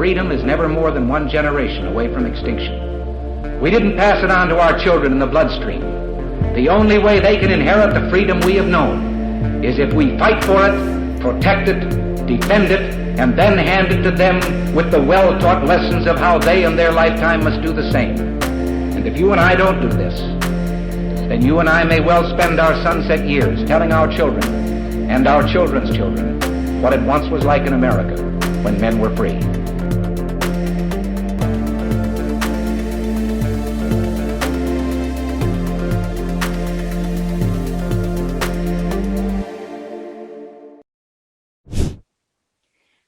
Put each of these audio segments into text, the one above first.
freedom is never more than one generation away from extinction. We didn't pass it on to our children in the bloodstream. The only way they can inherit the freedom we have known is if we fight for it, protect it, defend it, and then hand it to them with the well-taught lessons of how they in their lifetime must do the same. And if you and I don't do this, then you and I may well spend our sunset years telling our children and our children's children what it once was like in America when men were free.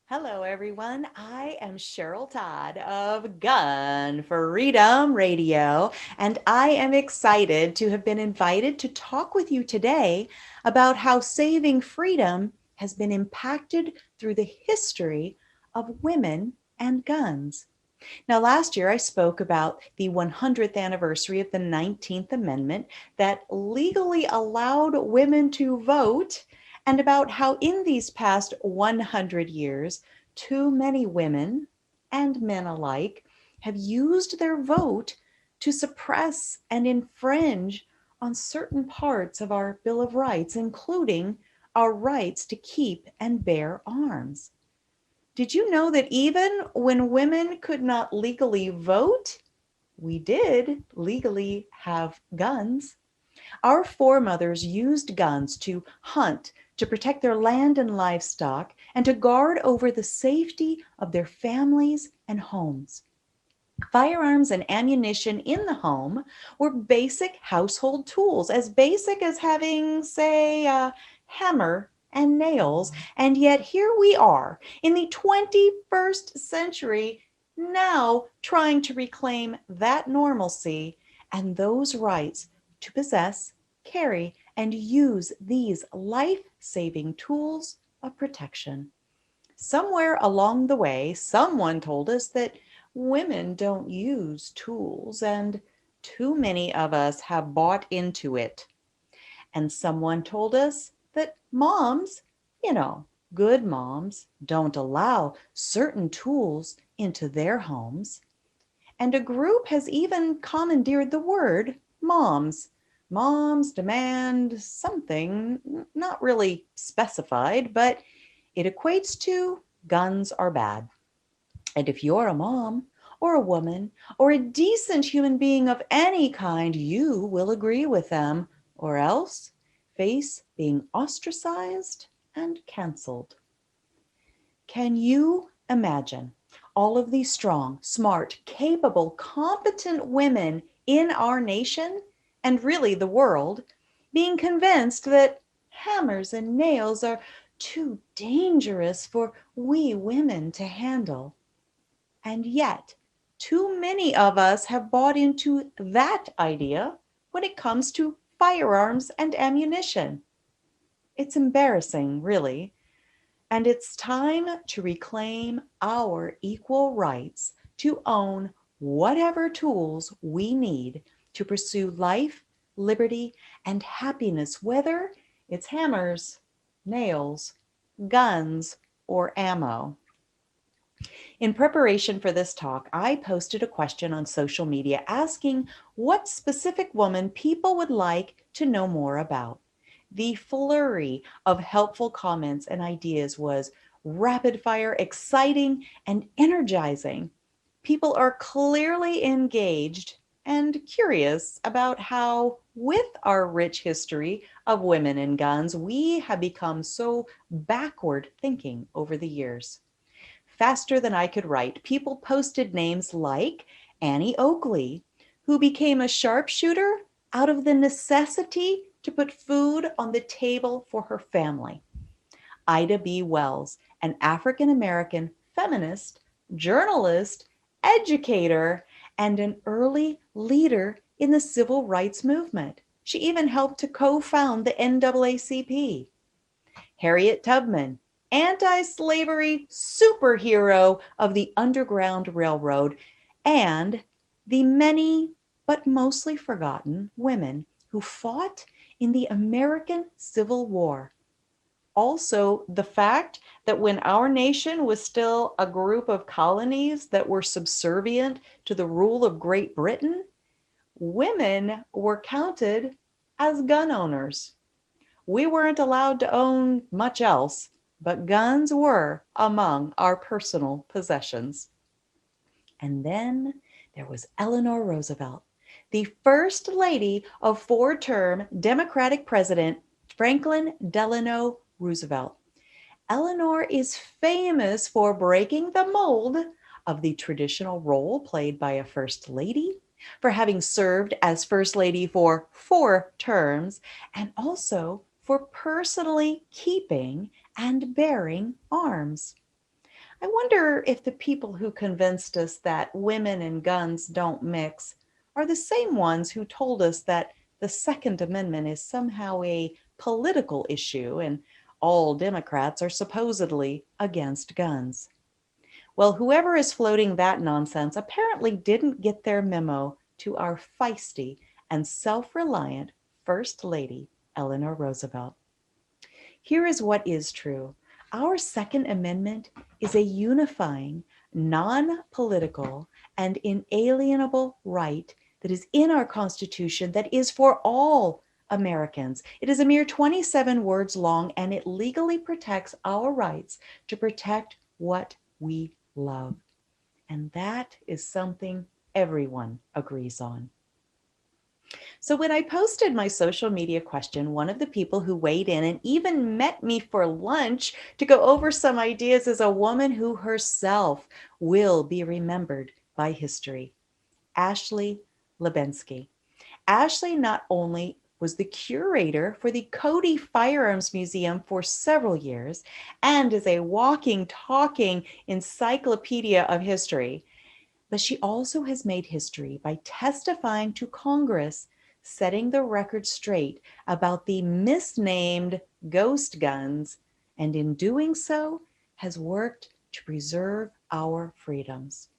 Hello, everyone. I am Cheryl Todd of Gun Freedom Radio, and I am excited to have been invited to talk with you today about how saving freedom has been impacted through the history of women and guns. Now, last year I spoke about the 100th anniversary of the 19th Amendment that legally allowed women to vote, and about how in these past 100 years, too many women and men alike have used their vote to suppress and infringe on certain parts of our Bill of Rights, including our rights to keep and bear arms. Did you know that even when women could not legally vote, we did legally have guns? Our foremothers used guns to hunt, to protect their land and livestock, and to guard over the safety of their families and homes. Firearms and ammunition in the home were basic household tools, as basic as having, say, a hammer and nails. And yet here we are in the 21st century, now trying to reclaim that normalcy and those rights to possess, carry, and use these life-saving tools of protection. Somewhere along the way, someone told us that women don't use tools, and too many of us have bought into it. And someone told us that moms, good moms, don't allow certain tools into their homes. And a group has even commandeered the word moms. Moms demand something, not really specified, but it equates to guns are bad. And if you're a mom or a woman or a decent human being of any kind, you will agree with them, or else face being ostracized and canceled. Can you imagine all of these strong, smart, capable, competent women in our nation, and really the world, being convinced that hammers and nails are too dangerous for we women to handle? And yet, too many of us have bought into that idea when it comes to firearms and ammunition. It's embarrassing, really. And it's time to reclaim our equal rights to own whatever tools we need to pursue life, liberty, and happiness, whether it's hammers, nails, guns, or ammo. In preparation for this talk, I posted a question on social media asking what specific woman people would like to know more about. The flurry of helpful comments and ideas was rapid fire, exciting, and energizing. People are clearly engaged and curious about how, with our rich history of women and guns, we have become so backward thinking over the years. Faster than I could write, people posted names like Annie Oakley, who became a sharpshooter out of the necessity to put food on the table for her family. Ida B. Wells, an African-American feminist, journalist, educator, and an early leader in the civil rights movement. She even helped to co-found the NAACP. Harriet Tubman, anti-slavery superhero of the Underground Railroad, and the many but mostly forgotten women who fought in the American Civil War. also the fact that when our nation was still a group of colonies that were subservient to the rule of Great Britain, women were counted as gun owners. We weren't allowed to own much else, but guns were among our personal possessions. And then there was Eleanor Roosevelt, the first lady of four-term Democratic President Franklin Delano Roosevelt. Eleanor is famous for breaking the mold of the traditional role played by a first lady, for having served as first lady for 4 terms, and also for personally keeping and bearing arms. I wonder if the people who convinced us that women and guns don't mix are the same ones who told us that the Second Amendment is somehow a political issue and all Democrats are supposedly against guns. Well, whoever is floating that nonsense apparently didn't get their memo to our feisty and self-reliant First Lady, Eleanor Roosevelt. Here is what is true. Our Second Amendment is a unifying, non-political, and inalienable right that is in our Constitution that is for all Americans. It is a mere 27 words long, and it legally protects our rights to protect what we love. And that is something everyone agrees on. So when I posted my social media question, one of the people who weighed in and even met me for lunch to go over some ideas is a woman who herself will be remembered by history, Ashley Lubinsky. Ashley not only was the curator for the Cody Firearms Museum for several years and is a walking, talking encyclopedia of history, but she also has made history by testifying to Congress, setting the record straight about the misnamed ghost guns, and in doing so has worked to preserve our freedoms.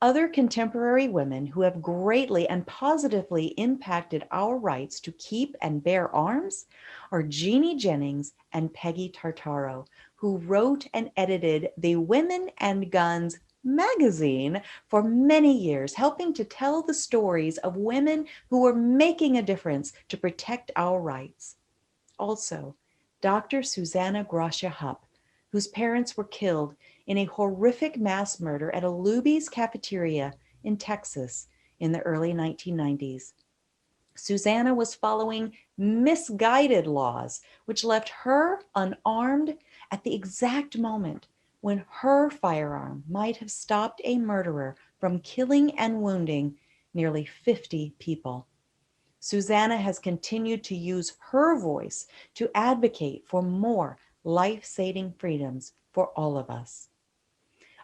Other contemporary women who have greatly and positively impacted our rights to keep and bear arms are Jeannie Jennings and Peggy Tartaro, who wrote and edited the Women and Guns magazine for many years, helping to tell the stories of women who were making a difference to protect our rights. Also, Dr. Susanna Gratia-Hupp, whose parents were killed in a horrific mass murder at a Luby's cafeteria in Texas in the early 1990s. Susanna was following misguided laws, which left her unarmed at the exact moment when her firearm might have stopped a murderer from killing and wounding nearly 50 people. Susanna has continued to use her voice to advocate for more life-saving freedoms for all of us.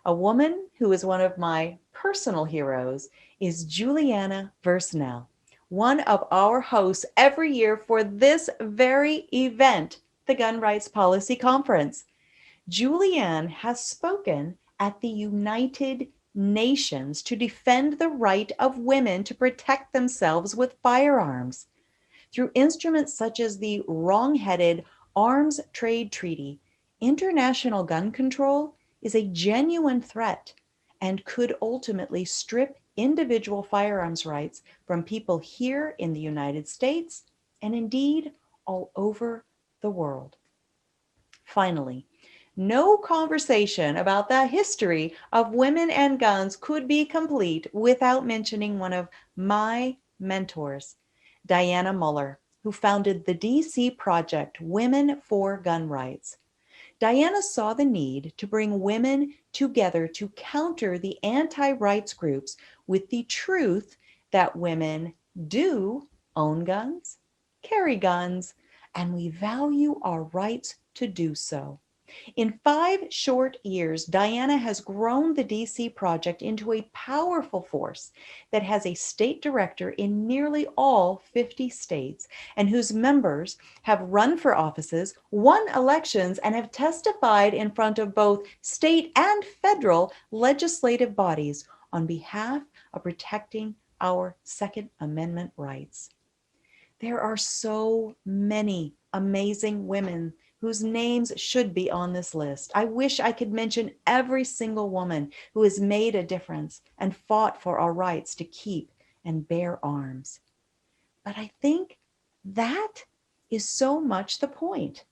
A woman who is one of my personal heroes is Juliana Versnell, one of our hosts every year for this very event, the Gun Rights Policy Conference. Julianne has spoken at the United Nations to defend the right of women to protect themselves with firearms. Through instruments such as the wrong-headed Arms Trade Treaty, international gun control is a genuine threat and could ultimately strip individual firearms rights from people here in the United States and indeed all over the world. Finally, no conversation about the history of women and guns could be complete without mentioning one of my mentors, Diana Muller, who founded the DC project Women for Gun Rights. Diana saw the need to bring women together to counter the anti-rights groups with the truth that women do own guns, carry guns, and we value our rights to do so. In 5 short years, Diana has grown the DC project into a powerful force that has a state director in nearly all 50 states and whose members have run for offices, won elections, and have testified in front of both state and federal legislative bodies on behalf of protecting our Second Amendment rights. There are so many amazing women whose names should be on this list. I wish I could mention every single woman who has made a difference and fought for our rights to keep and bear arms. But I think that is so much the point.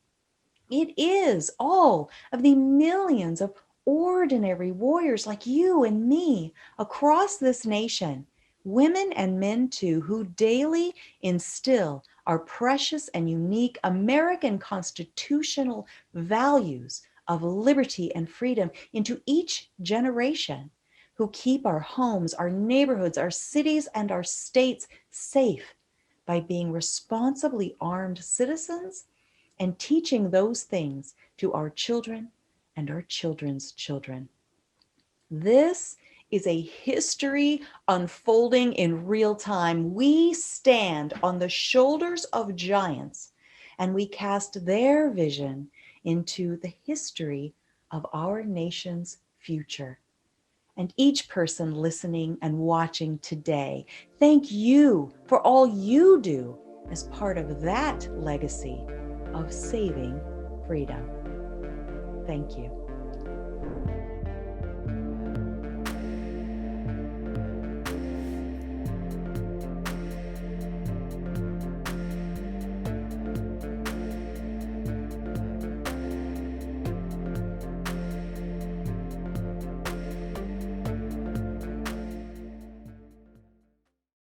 It is all of the millions of ordinary warriors like you and me across this nation, women and men too, who daily instill our precious and unique American constitutional values of liberty and freedom into each generation, who keep our homes, our neighborhoods, our cities, and our states safe by being responsibly armed citizens and teaching those things to our children and our children's children. This is a history unfolding in real time. We stand on the shoulders of giants and we cast their vision into the history of our nation's future. And each person listening and watching today, thank you for all you do as part of that legacy of saving freedom. Thank you.